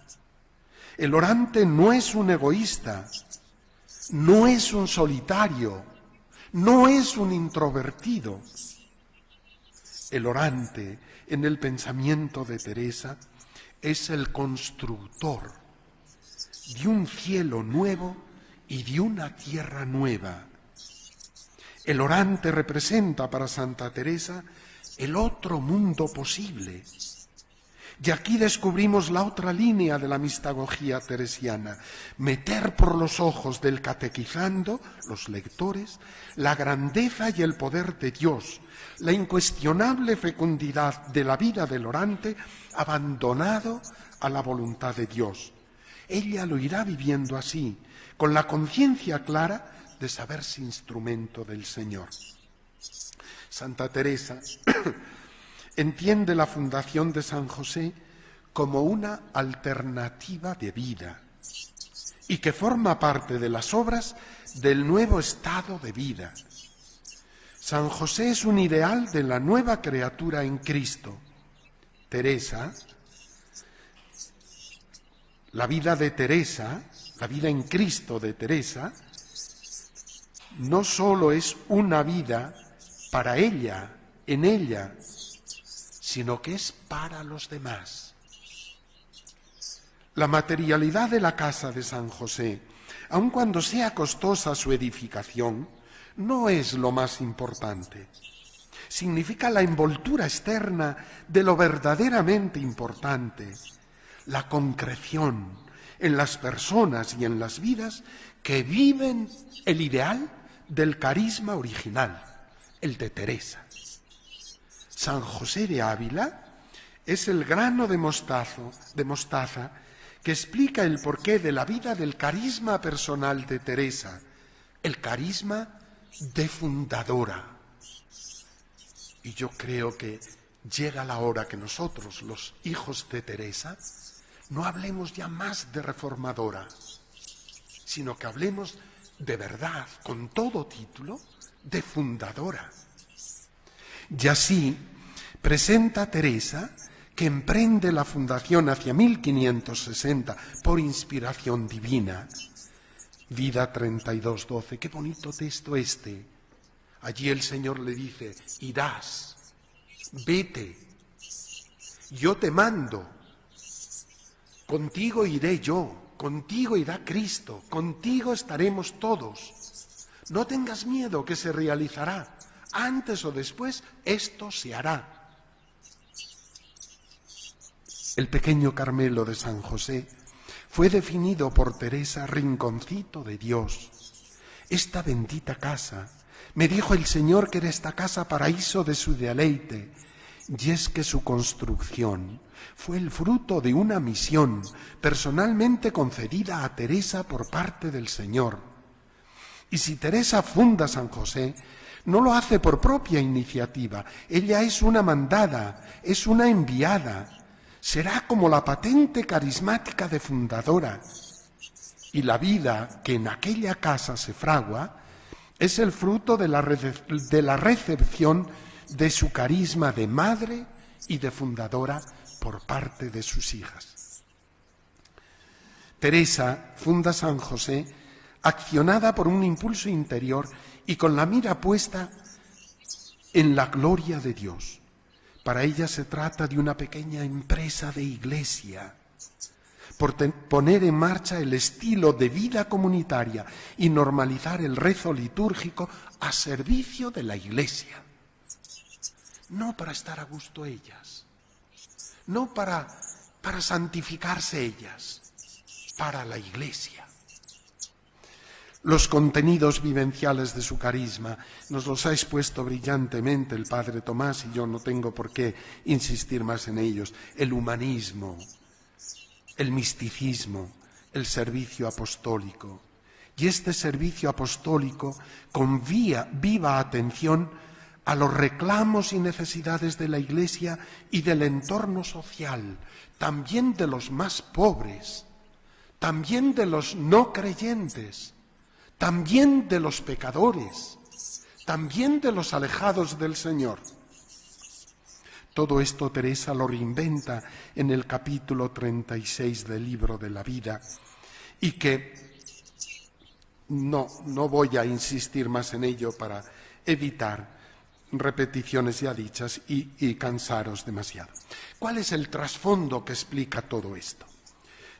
El orante no es un egoísta, no es un solitario, no es un introvertido. El orante, en el pensamiento de Teresa, es el constructor de un cielo nuevo y de una tierra nueva. El orante representa para Santa Teresa el otro mundo posible. Y aquí descubrimos la otra línea de la mistagogía teresiana: meter por los ojos del catequizando, los lectores, la grandeza y el poder de Dios, la incuestionable fecundidad de la vida del orante abandonado a la voluntad de Dios. Ella lo irá viviendo así, con la conciencia clara de saberse instrumento del Señor. Santa Teresa entiende la fundación de San José como una alternativa de vida y que forma parte de las obras del nuevo estado de vida. San José es un ideal de la nueva criatura en Cristo. Teresa, la vida de Teresa, la vida en Cristo de Teresa, no solo es una vida para ella, en ella, sino que es para los demás. La materialidad de la casa de San José, aun cuando sea costosa su edificación, no es lo más importante. Significa la envoltura externa de lo verdaderamente importante, la concreción en las personas y en las vidas que viven el ideal del carisma original, el de Teresa. San José de Ávila es el grano de mostaza que explica el porqué de la vida del carisma personal de Teresa, el carisma de fundadora. Y yo creo que llega la hora que nosotros, los hijos de Teresa, no hablemos ya más de reformadora, sino que hablemos de verdad, con todo título, de fundadora. Y así presenta Teresa, que emprende la fundación hacia 1560 por inspiración divina. Vida 32:12, qué bonito texto este. Allí el Señor le dice: irás, vete, yo te mando, contigo iré yo, contigo irá Cristo, contigo estaremos todos. No tengas miedo, que se realizará. Antes o después esto se hará. El pequeño Carmelo de San José fue definido por Teresa rinconcito de Dios. Esta bendita casa, me dijo el Señor que era esta casa paraíso de su deleite, y es que su construcción fue el fruto de una misión personalmente concedida a Teresa por parte del Señor. Y si Teresa funda San José, no lo hace por propia iniciativa, ella es una mandada, es una enviada. Será como la patente carismática de fundadora. Y la vida que en aquella casa se fragua es el fruto de la recepción de su carisma de madre y de fundadora por parte de sus hijas. Teresa funda San José accionada por un impulso interior y con la mira puesta en la gloria de Dios. Para ella se trata de una pequeña empresa de iglesia, por poner en marcha el estilo de vida comunitaria y normalizar el rezo litúrgico a servicio de la iglesia. No para estar a gusto ellas, no para santificarse ellas, para la iglesia. Los contenidos vivenciales de su carisma nos los ha expuesto brillantemente el Padre Tomás y yo no tengo por qué insistir más en ellos. El humanismo, el misticismo, el servicio apostólico. Y este servicio apostólico con viva atención a los reclamos y necesidades de la Iglesia y del entorno social, también de los más pobres, también de los no creyentes, también de los pecadores, también de los alejados del Señor. Todo esto Teresa lo reinventa en el capítulo 36 del Libro de la Vida y que no voy a insistir más en ello para evitar repeticiones ya dichas y cansaros demasiado. ¿Cuál es el trasfondo que explica todo esto?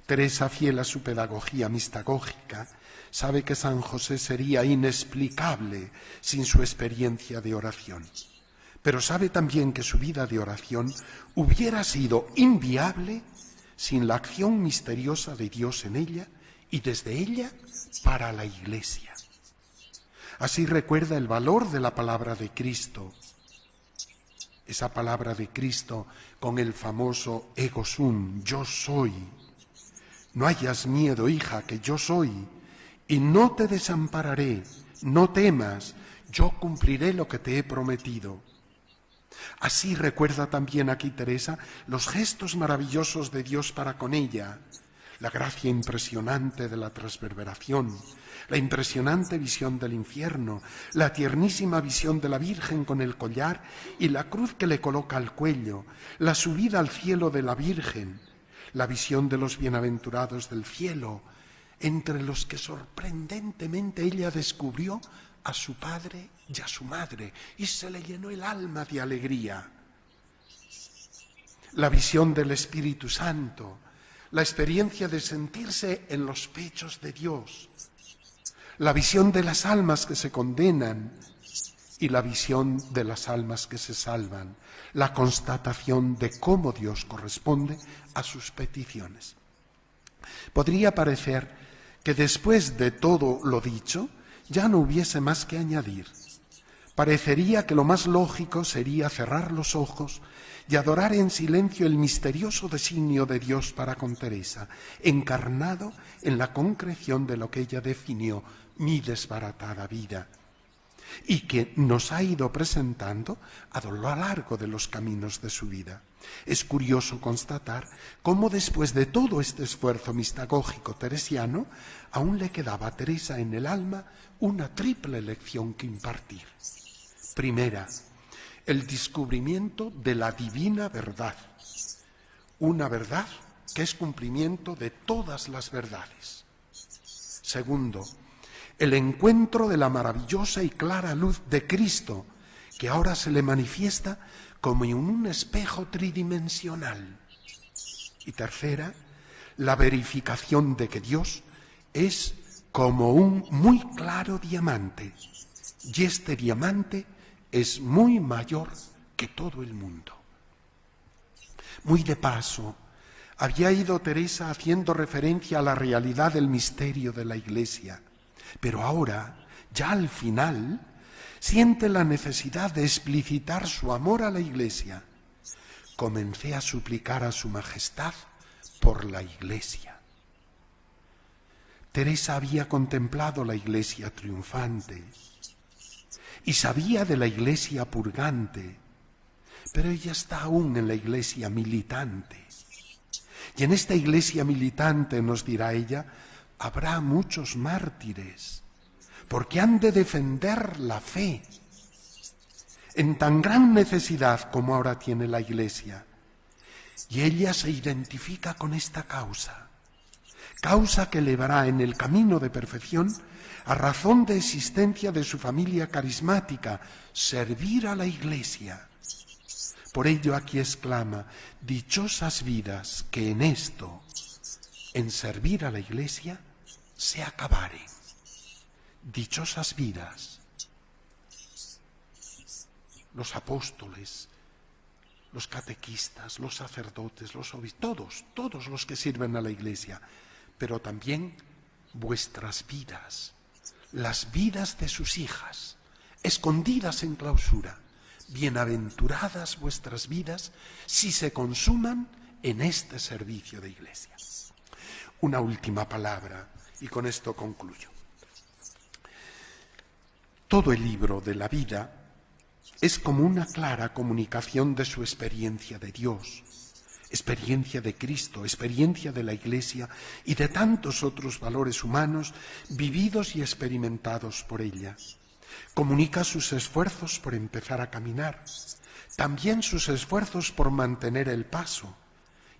Teresa, fiel a su pedagogía mistagógica, sabe que San José sería inexplicable sin su experiencia de oración. pero sabe también que su vida de oración hubiera sido inviable sin la acción misteriosa de Dios en ella y desde ella para la Iglesia. Así recuerda el valor de la palabra de Cristo, esa palabra de Cristo con el famoso ego sum, yo soy. No hayas miedo, hija, que yo soy, y no te desampararé, no temas, yo cumpliré lo que te he prometido. Así recuerda también aquí Teresa los gestos maravillosos de Dios para con ella, la gracia impresionante de la transverberación, la impresionante visión del infierno, la tiernísima visión de la Virgen con el collar y la cruz que le coloca al cuello, la subida al cielo de la Virgen, la visión de los bienaventurados del cielo, entre los que sorprendentemente ella descubrió a su padre y a su madre, y se le llenó el alma de alegría. La visión del Espíritu Santo, la experiencia de sentirse en los pechos de Dios, la visión de las almas que se condenan y la visión de las almas que se salvan, la constatación de cómo Dios corresponde a sus peticiones. Podría parecer que después de todo lo dicho ya no hubiese más que añadir. Parecería que lo más lógico sería cerrar los ojos y adorar en silencio el misterioso designio de Dios para con Teresa, encarnado en la concreción de lo que ella definió, mi desbaratada vida, y que nos ha ido presentando a lo largo de los caminos de su vida. Es curioso constatar cómo después de todo este esfuerzo mistagógico teresiano, aún le quedaba a Teresa en el alma una triple lección que impartir. Primera, el descubrimiento de la divina verdad, una verdad que es cumplimiento de todas las verdades. Segundo, el encuentro de la maravillosa y clara luz de Cristo, que ahora se le manifiesta como en un espejo tridimensional. Y tercera, la verificación de que Dios es como un muy claro diamante, y este diamante es muy mayor que todo el mundo. Muy de paso, había ido Teresa haciendo referencia a la realidad del misterio de la Iglesia, pero ahora, ya al final, siente la necesidad de explicitar su amor a la Iglesia. Comencé a suplicar a su Majestad por la Iglesia. Teresa había contemplado la Iglesia triunfante y sabía de la Iglesia purgante, pero ella está aún en la Iglesia militante. Y en esta Iglesia militante, nos dirá ella, habrá muchos mártires, porque han de defender la fe en tan gran necesidad como ahora tiene la Iglesia. Y ella se identifica con esta causa que elevará en el camino de perfección a razón de existencia de su familia carismática, servir a la Iglesia. Por ello aquí exclama, dichosas vidas que en esto, en servir a la Iglesia, se acabaren. Dichosas vidas. Los apóstoles, los catequistas, los sacerdotes, los obispos, todos los que sirven a la Iglesia, pero también vuestras vidas, las vidas de sus hijas, escondidas en clausura. Bienaventuradas vuestras vidas si se consuman en este servicio de Iglesia. Una última palabra y con esto concluyo. Todo el libro de la vida es como una clara comunicación de su experiencia de Dios, experiencia de Cristo, experiencia de la Iglesia y de tantos otros valores humanos vividos y experimentados por ella. Comunica sus esfuerzos por empezar a caminar, también sus esfuerzos por mantener el paso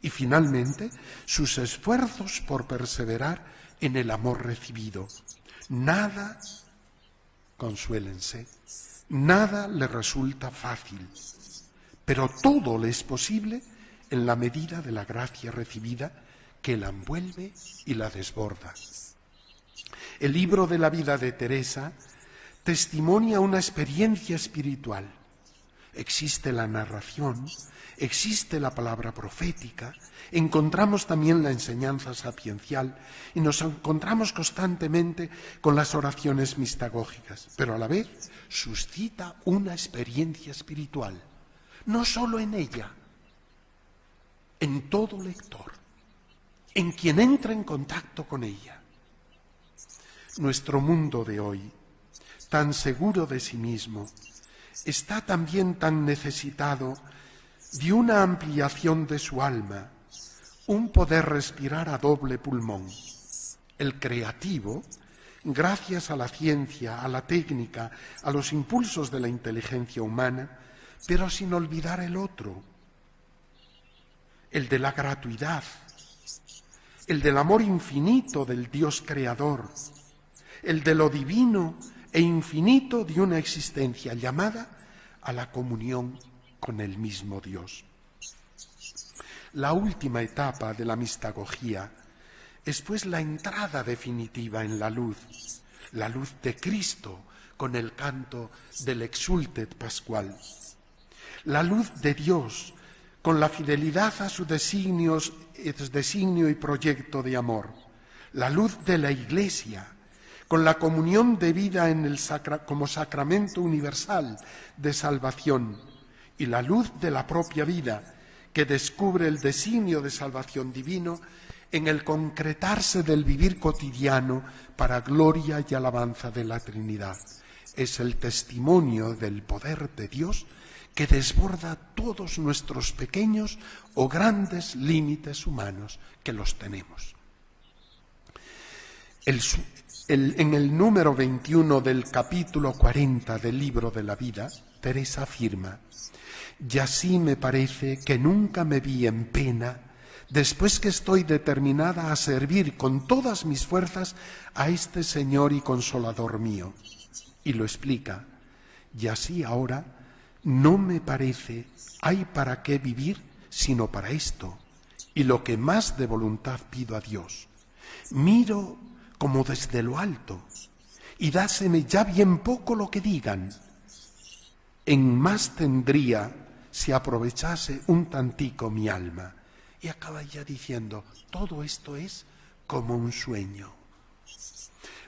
y finalmente sus esfuerzos por perseverar en el amor recibido. Nada, consuélense, nada le resulta fácil, pero todo le es posible en la medida de la gracia recibida que la envuelve y la desborda. El libro de la vida de Teresa testimonia una experiencia espiritual, Existe la narración, existe la palabra profética, encontramos también la enseñanza sapiencial y nos encontramos constantemente con las oraciones mistagógicas, pero a la vez suscita una experiencia espiritual, no solo en ella, en todo lector, en quien entra en contacto con ella. Nuestro mundo de hoy, tan seguro de sí mismo, está también tan necesitado de una ampliación de su alma, un poder respirar a doble pulmón. El creativo, gracias a la ciencia, a la técnica, a los impulsos de la inteligencia humana, pero sin olvidar el otro, el de la gratuidad, el del amor infinito del Dios creador, el de lo divino e infinito de una existencia llamada a la comunión con el mismo Dios. La última etapa de la mistagogía es pues la entrada definitiva en la luz de Cristo con el canto del Exsultet Pascual, la luz de Dios con la fidelidad a su designio y proyecto de amor, la luz de la Iglesia con la comunión de vida como sacramento universal de salvación y la luz de la propia vida que descubre el designio de salvación divino en el concretarse del vivir cotidiano para gloria y alabanza de la Trinidad. Es el testimonio del poder de Dios que desborda todos nuestros pequeños o grandes límites humanos, que los tenemos. En el número 21 del capítulo 40 del Libro de la Vida, Teresa afirma: «Y así me parece que nunca me vi en pena, después que estoy determinada a servir con todas mis fuerzas a este Señor y Consolador mío». Y lo explica: «Y así ahora no me parece hay para qué vivir sino para esto, y lo que más de voluntad pido a Dios. Miro como desde lo alto, y dáseme ya bien poco lo que digan. En más tendría si aprovechase un tantico mi alma». Y acaba ya diciendo, todo esto es como un sueño.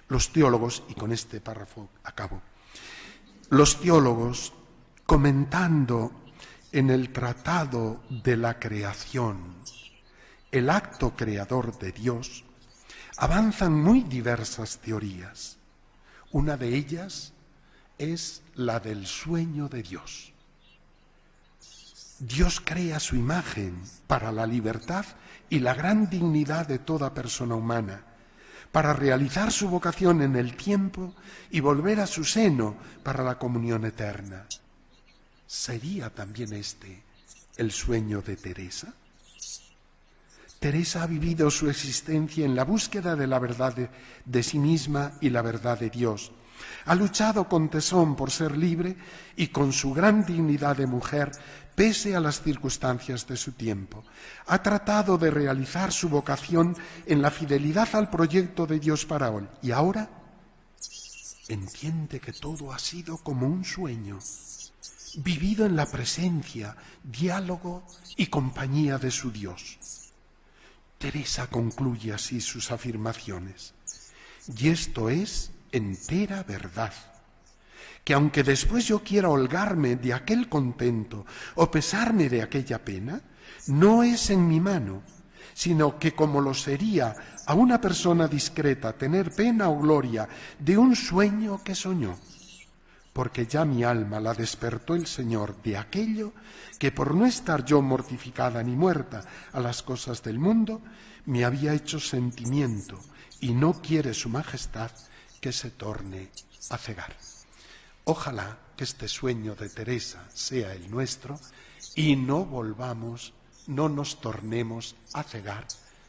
Los teólogos, y con este párrafo acabo, los teólogos, comentando en el Tratado de la Creación el acto creador de Dios, avanzan muy diversas teorías. Una de ellas es la del sueño de Dios. Dios crea su imagen para la libertad y la gran dignidad de toda persona humana, para realizar su vocación en el tiempo y volver a su seno para la comunión eterna. ¿Sería también este el sueño de Teresa? Teresa ha vivido su existencia en la búsqueda de la verdad de sí misma y la verdad de Dios. Ha luchado con tesón por ser libre y con su gran dignidad de mujer, pese a las circunstancias de su tiempo. Ha tratado de realizar su vocación en la fidelidad al proyecto de Dios para hoy. Y ahora entiende que todo ha sido como un sueño, vivido en la presencia, diálogo y compañía de su Dios. Teresa concluye así sus afirmaciones. Y esto es entera verdad, que aunque después yo quiera holgarme de aquel contento o pesarme de aquella pena, no es en mi mano, sino que como lo sería a una persona discreta tener pena o gloria de un sueño que soñó, porque ya mi alma la despertó el Señor de aquello que por no estar yo mortificada ni muerta a las cosas del mundo, me había hecho sentimiento, y no quiere su majestad que se torne a cegar. Ojalá que este sueño de Teresa sea el nuestro y no nos tornemos a cegar,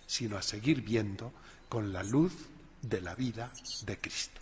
sino a seguir viendo con la luz de la vida de Cristo.